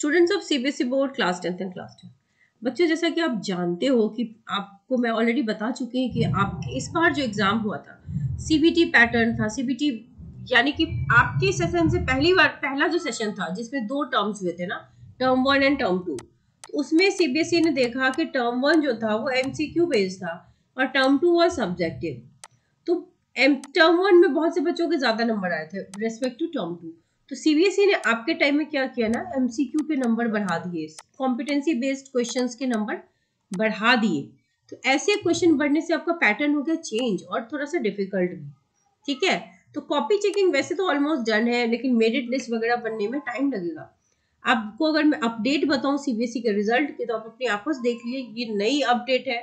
Students of CBSE board class 10th and class 12। बच्चों, जैसा कि आप जानते हो कि आपको मैं ऑलरेडी बता चुकी हूँ कि आपके इस बार जो एग्जाम हुआ था सीबीटी पैटर्न था। सीबीटी यानी कि आपके सेशन से पहला जो सेशन था जिसमें 2 टर्म्स हुए थे ना, टर्म 1 एंड टर्म 2। तो उसमें सीबीएसई ने देखा कि टर्म 1 जो था वो एमसीक्यू बेस्ड था और टर्म 2 वाज सब्जेक्टिव। तो टर्म 1 में बहुत से बच्चों के ज्यादा नंबर आए थे रेस्पेक्ट टू टर्म 2। तो सीबीएसई ने आपके टाइम में क्या किया ना, एमसीक्यू के नंबर बढ़ा दिए, कॉम्पिटेंसी बेस्ड क्वेश्चंस के नंबर बढ़ा दिए। तो ऐसे क्वेश्चन बढ़ने से आपका पैटर्न हो गया चेंज और थोड़ा सा डिफिकल्ट भी। ठीक है, तो कॉपी चेकिंग वैसे तो ऑलमोस्ट डन है, लेकिन मेरिट लिस्ट वगैरह बनने में टाइम लगेगा। आपको अगर मैं अपडेट बताऊं सीबीएसई के रिजल्ट की, तो आप अपनी आंखों से देख लिए, ये नई अपडेट है।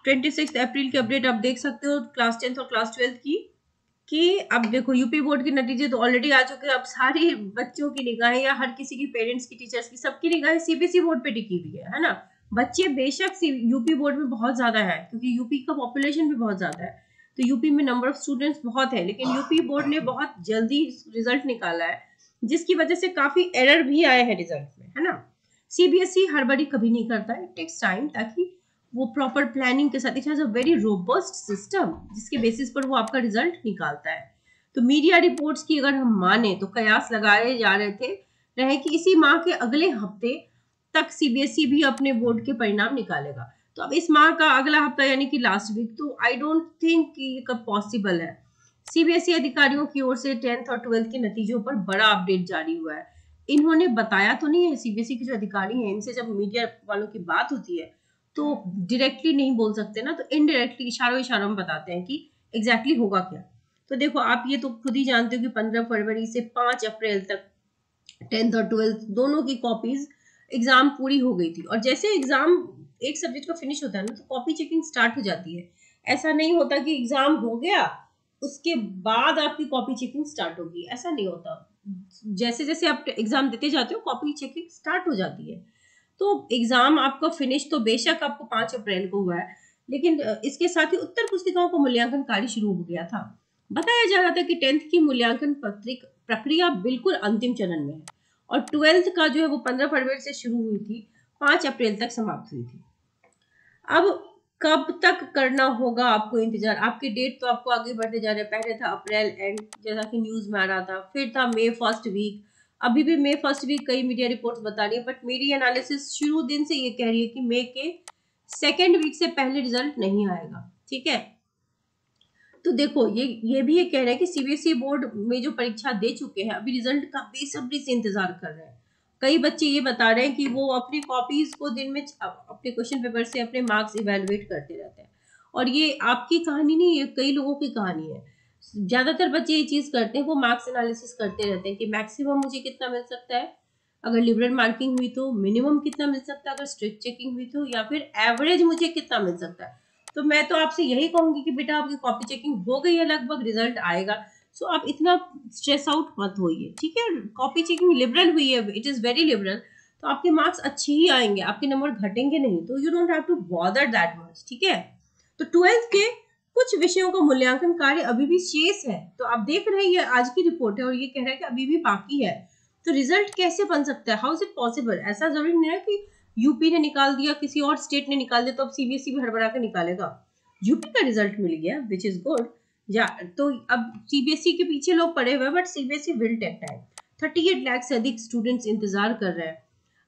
26 अप्रैल की अपडेट आप देख सकते हो क्लास 10th और क्लास 12 की। कि अब देखो यूपी बोर्ड के नतीजे तो ऑलरेडी आ चुके हैं। अब सारी बच्चों की निगाहें या हर किसी की, पेरेंट्स की, टीचर्स की, सबकी निगाहें सीबीएसई बोर्ड पे टिकी हुई है ना। बच्चे बेशक यूपी बोर्ड में बहुत ज्यादा है, क्योंकि यूपी का पॉपुलेशन भी बहुत ज्यादा है, तो यूपी में नंबर ऑफ स्टूडेंट्स बहुत है, लेकिन यूपी बोर्ड ने बहुत जल्दी रिजल्ट निकाला है, जिसकी वजह से काफी एरर भी आए हैं रिजल्ट में, है ना। सीबीएसई हड़बड़ी कभी नहीं करता है, इट टेक्स टाइम, ताकि वो प्रॉपर प्लानिंग के साथ, it has a very robust system जिसके बेसिस पर वो आपका रिजल्ट निकालता है। तो मीडिया रिपोर्ट्स की अगर हम माने तो कयास लगाए जा रहे कि इसी माह के अगले हफ्ते तक सीबीएसई भी अपने बोर्ड के परिणाम निकालेगा। तो अब इस माह का अगला हफ्ता यानी कि लास्ट वीक, तो आई डोंट थिंक कि ये कब पॉसिबल है। सीबीएसई अधिकारियों की ओर से 10th और 12th के नतीजों पर बड़ा अपडेट जारी हुआ है। इन्होंने बताया तो नहीं है, सीबीएसई के जो अधिकारी हैं, इनसे जब मीडिया वालों की बात होती है तो डायरेक्टली नहीं बोल सकते ना, तो इनडायरेक्टली इशारों में बताते हैं कि एग्जैक्टली होगा क्या। तो देखो, आप ये तो खुद ही जानते हो कि 15 फरवरी से 5 अप्रैल तक 10th और 12th दोनों की कॉपीज एग्जाम पूरी हो गई थी। और जैसे एग्जाम एक सब्जेक्ट का फिनिश होता है ना, तो कॉपी चेकिंग स्टार्ट हो जाती है। ऐसा नहीं होता कि एग्जाम हो गया उसके बाद आपकी कॉपी चेकिंग स्टार्ट होगी, ऐसा नहीं होता। जैसे जैसे आप एग्जाम देते जाते हो कॉपी चेकिंग स्टार्ट हो जाती है। तो एग्जाम आपका फिनिश तो बेशक आपको 5 अप्रैल को हुआ है, लेकिन इसके साथ ही उत्तर पुस्तिकाओं का मूल्यांकन कार्य शुरू हो गया था। बताया जा रहा था कि 10th की मूल्यांकन प्रक्रिया बिल्कुल अंतिम चरण में है, और 12th का जो है वो 15 फरवरी से शुरू हुई थी, 5 अप्रैल तक समाप्त हुई थी। अब कब तक करना होगा आपको इंतजार, आपकी डेट तो आपको आगे बढ़ते जा रहे हैं। पहले था अप्रैल एंड, जैसा कि न्यूज में आ रहा था, फिर था मई फर्स्ट वीक, अभी भी मई फर्स्ट वीक कई मीडिया रिपोर्ट्स बता रही है, बट मेरी एनालिसिस शुरू दिन से ये कह रही है कि मई के सेकेंड वीक से पहले रिजल्ट नहीं आएगा। ठीक है, तो देखो ये भी ये कह रहे हैं कि सीबीएसई बोर्ड में जो परीक्षा दे चुके हैं अभी रिजल्ट का बेसब्री से इंतजार कर रहे हैं। कई बच्चे ये बता रहे हैं कि वो अपनी कॉपीज को दिन में अपने क्वेश्चन पेपर से अपने मार्क्स इवेलुएट करते रहते हैं। और ये आपकी कहानी नहीं, ये कई लोगों की कहानी है। ज्यादातर बच्चे ये चीज करते हैं, वो मार्क्स एनालिसिस करते रहते हैं कि मैक्सिमम मुझे कितना मिल सकता है, अगर लिबरल मार्किंग हुई तो मिनिमम कितना मिल सकता है, अगर स्ट्रिक्ट चेकिंग हुई तो, या फिर एवरेज मुझे कितना मिल सकता है। तो मैं तो आपसे यही कहूंगी कि बेटा आपकी कॉपी चेकिंग हो गई है, लगभग रिजल्ट आएगा, सो आप इतना स्ट्रेस आउट मत होइए। ठीक है, कॉपी चेकिंग लिबरल हुई है, इट इज वेरी लिबरल, तो आपके मार्क्स अच्छे ही आएंगे, आपके नंबर घटेंगे नहीं, तो you don't have to bother that much. ठीक है, तो 12th के कुछ विषयों का मूल्यांकन कार्य अभी भी शेष है। तो आप देख रहे हैं, ये आज की रिपोर्ट है और ये कह रहा है कि अभी भी बाकी है। तो रिजल्ट कैसे बन सकता है, हाउ इज इट पॉसिबल? ऐसा जरूरी नहीं है कि यूपी ने निकाल दिया, किसी और स्टेट ने निकाल दिया तो अब सीबीएसई भी हड़बड़ा के निकालेगा। यूपी का रिजल्ट मिल गया, विच इज गुड। या तो अब सीबीएसई के पीछे लोग पड़े हुए हैं, but CBSE will take time. 38 lakh से अधिक स्टूडेंट्स इंतजार कर रहे हैं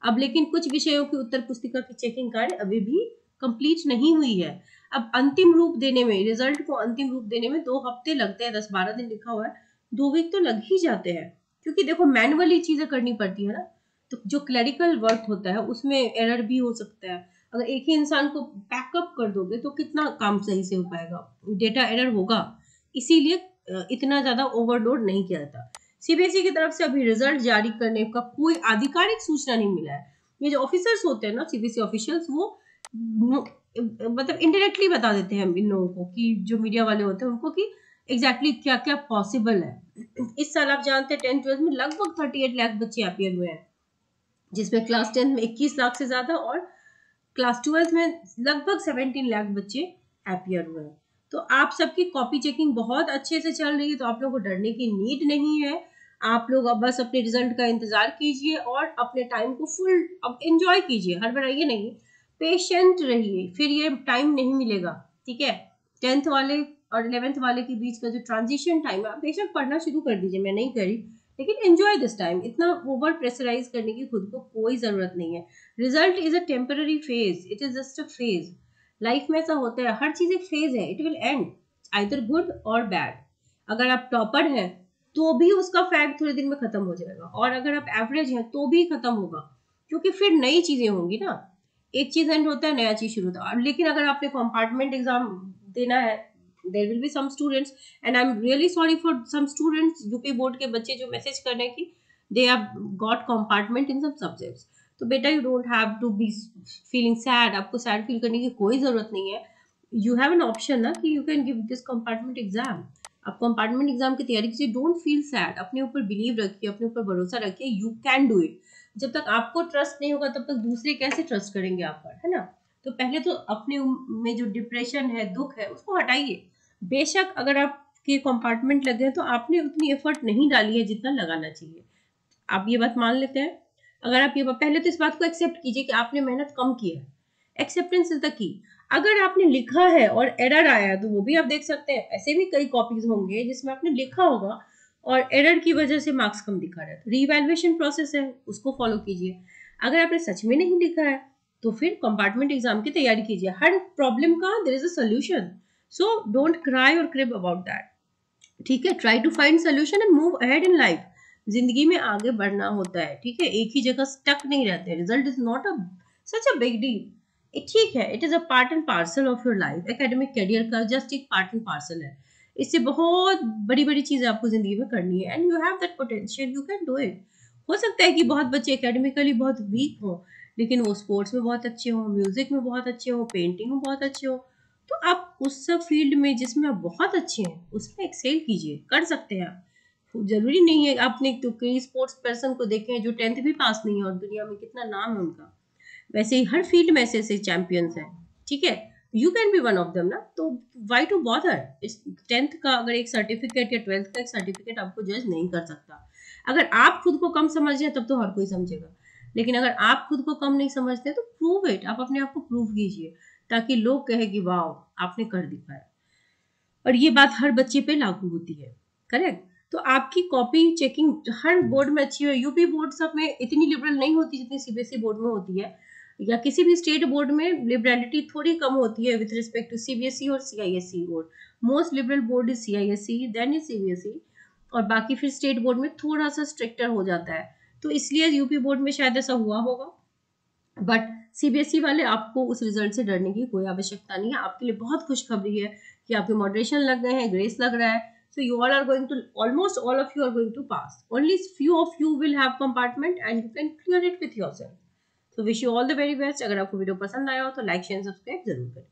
अब, लेकिन कुछ विषयों की उत्तर पुस्तिका की चेकिंग कार्य अभी भी कंप्लीट नहीं हुई है। अब अंतिम रूप देने में, रिजल्ट को अंतिम रूप देने में 2 हफ्ते लगते हैं, 10-12 दिन लिखा हुआ है, 2 वीक तो लग ही जाते हैं, क्योंकि देखो मैनुअली चीजें करनी पड़ती है ना। तो जो क्लरिकल वर्क होता है उसमें एरर भी हो सकता है। अगर एक ही इंसान को पैकअप कर दोगे तो कितना काम सही से हो पाएगा, डेटा एरर होगा। इसीलिए इतना ज्यादा ओवरलोड नहीं किया जाता। सीबीएसई की तरफ से अभी रिजल्ट जारी करने का कोई आधिकारिक सूचना नहीं मिला है। ये जो ऑफिसर्स होते हैं ना, सीबीएसई ऑफिशियल्स, वो मतलब इनडायरेक्टली बता देते हैं इन लोगों को, कि जो मीडिया वाले होते हैं उनको, कि एग्जैक्टली क्या क्या पॉसिबल है। इस साल आप जानते हैं 10th 12th में लगभग 38 लाख बच्चे अपीयर हुए हैं, जिसमें क्लास 10 में 21 लाख से ज्यादा और क्लास 12 में लगभग 17 लाख बच्चे अपीयर हुए हैं। तो आप सबकी कॉपी चेकिंग बहुत अच्छे से चल रही है, तो आप लोगों को डरने की नीड नहीं है। आप लोग अब बस अपने रिजल्ट का इंतजार कीजिए और अपने टाइम को फुल अब एंजॉय कीजिए, हड़बड़ाइए नहीं, पेशेंट रहिए, फिर ये टाइम नहीं मिलेगा। ठीक है, 10th वाले और 11th वाले के बीच का जो ट्रांजिशन टाइम है, आप बेशक पढ़ना शुरू कर दीजिए, मैं नहीं करी, लेकिन एंजॉय दिस टाइम। इतना ओवर प्रेशराइज करने की खुद को कोई जरूरत नहीं है। Result is a temporary phase, it is just a phase. Life में ऐसा होता है, हर चीज एक फेज है, it will and either good और बैड। अगर आप टॉपर हैं तो भी उसका फैक्ट थोड़े दिन में खत्म हो जाएगा, और अगर आप एवरेज हैं तो भी खत्म होगा, क्योंकि फिर नई चीजें होंगी ना। एक चीज एंड होता है, नया चीज शुरू होता है। लेकिन अगर आपने कंपार्टमेंट एग्जाम देना है, there will be some students, and I am really sorry for some students, UP board के बच्चे जो मैसेज कर रहे हैं कि they have got compartment in some subjects. तो बेटा you don't have to be feeling sad, आपको सैड फील करने की कोई जरूरत नहीं है। यू हैव एन ऑप्शन ना कि you can give this compartment exam. आप कंपार्टमेंट एग्जाम की तैयारी कीजिए, डोंट फील सैड, अपने ऊपर बिलीव रखिए, अपने ऊपर भरोसा रखिए, यू कैन डू इट। जब तक आपको ट्रस्ट नहीं होगा तब तक दूसरे कैसे ट्रस्ट करेंगे आप पर, है ना। तो पहले तो अपने में जो डिप्रेशन है, दुख है, उसको हटाइए। बेशक अगर आपके कंपार्टमेंट लगे तो आपने उतनी एफर्ट नहीं डाली है जितना लगाना चाहिए, आप ये बात मान लेते हैं। अगर आप ये पहले तो इस बात को एक्सेप्ट कीजिए कि आपने मेहनत कम की है, एक्सेप्टेंस इज द की। अगर आपने लिखा है और एरर आया है तो वो भी आप देख सकते हैं, ऐसे भी कई कॉपीज होंगे जिसमें आपने लिखा होगा और एरर की वजह से मार्क्स कम दिखा रहा है, तो रीवैल्यूएशन प्रोसेस है, उसको फॉलो कीजिए। अगर आपने सच में नहीं लिखा है तो फिर कंपार्टमेंट एग्जाम की तैयारी कीजिए, हर प्रॉब्लम का there is a solution, so don't cry और क्रिप अबाउट दैट। ठीक है, try to find solution and move ahead in life. जिंदगी में आगे बढ़ना होता है, ठीक है, एक ही जगह स्टक नहीं रहते। Result is not a such a big deal, ठीक है, it is a part and parcel of your life. Academic career का जस्ट एक पार्ट एंड पार्सल है, इससे बहुत बड़ी बड़ी चीजें आपको जिंदगी में करनी है, and you have that potential, you can do it. हो सकता है कि बहुत बच्चे एकेडमिकली बहुत वीक हों, लेकिन वो स्पोर्ट्स में बहुत अच्छे हों, म्यूजिक में बहुत अच्छे हों, पेंटिंग में बहुत अच्छे हों, तो आप उस सब फील्ड में जिसमें आप बहुत अच्छे हैं उसमें एक्सेल कीजिए, कर सकते हैं आप। जरूरी नहीं है, आपने तो कई स्पोर्ट्स पर्सन को देखे हैं जो 10th भी पास नहीं है और दुनिया में कितना नाम है उनका। वैसे ही हर फील्ड में ऐसे ऐसे चैंपियंस हैं, ठीक है, you can be one of them ना। तो वाई टू बॉदर, इस 10th का अगर एक सर्टिफिकेट या 12th का एक सर्टिफिकेट आपको जज नहीं कर सकता। अगर आप खुद को कम समझ रहे हैं तब तो हर कोई समझेगा, लेकिन अगर आप खुद को कम नहीं समझते तो प्रूव इट, आप अपने आप को प्रूव कीजिए, ताकि लोग कहे कि वाह आपने कर दिखाया। और ये बात हर बच्चे पे लागू होती है, करेक्ट। तो आपकी कॉपी चेकिंग हर बोर्ड में अच्छी है, यूपी बोर्ड सब में इतनी लिबरल नहीं होती जितनी सीबीएसई बोर्ड में होती है, या किसी भी स्टेट बोर्ड में लिबरलिटी थोड़ी कम होती है विद रिस्पेक्ट टू सीबीएसई और CISCE board. Most liberal board is CISCE, then is CBSE, और बाकी फिर स्टेट बोर्ड में थोड़ा सा स्ट्रिक्टर हो जाता है, तो इसलिए यूपी बोर्ड में शायद ऐसा हुआ होगा। बट सीबीएसई वाले, आपको उस रिजल्ट से डरने की कोई आवश्यकता नहीं है। आपके लिए बहुत खुशखबरी है कि आपके मॉडरेशन लग गए हैं, ग्रेस लग रहा है, so you all are going to, almost all of you are going to pass, only few of you will have compartment and you can clear it with yourself. So wish you all the very best। अगर आपको video पसंद आया हो तो like share subscribe जरूर करें।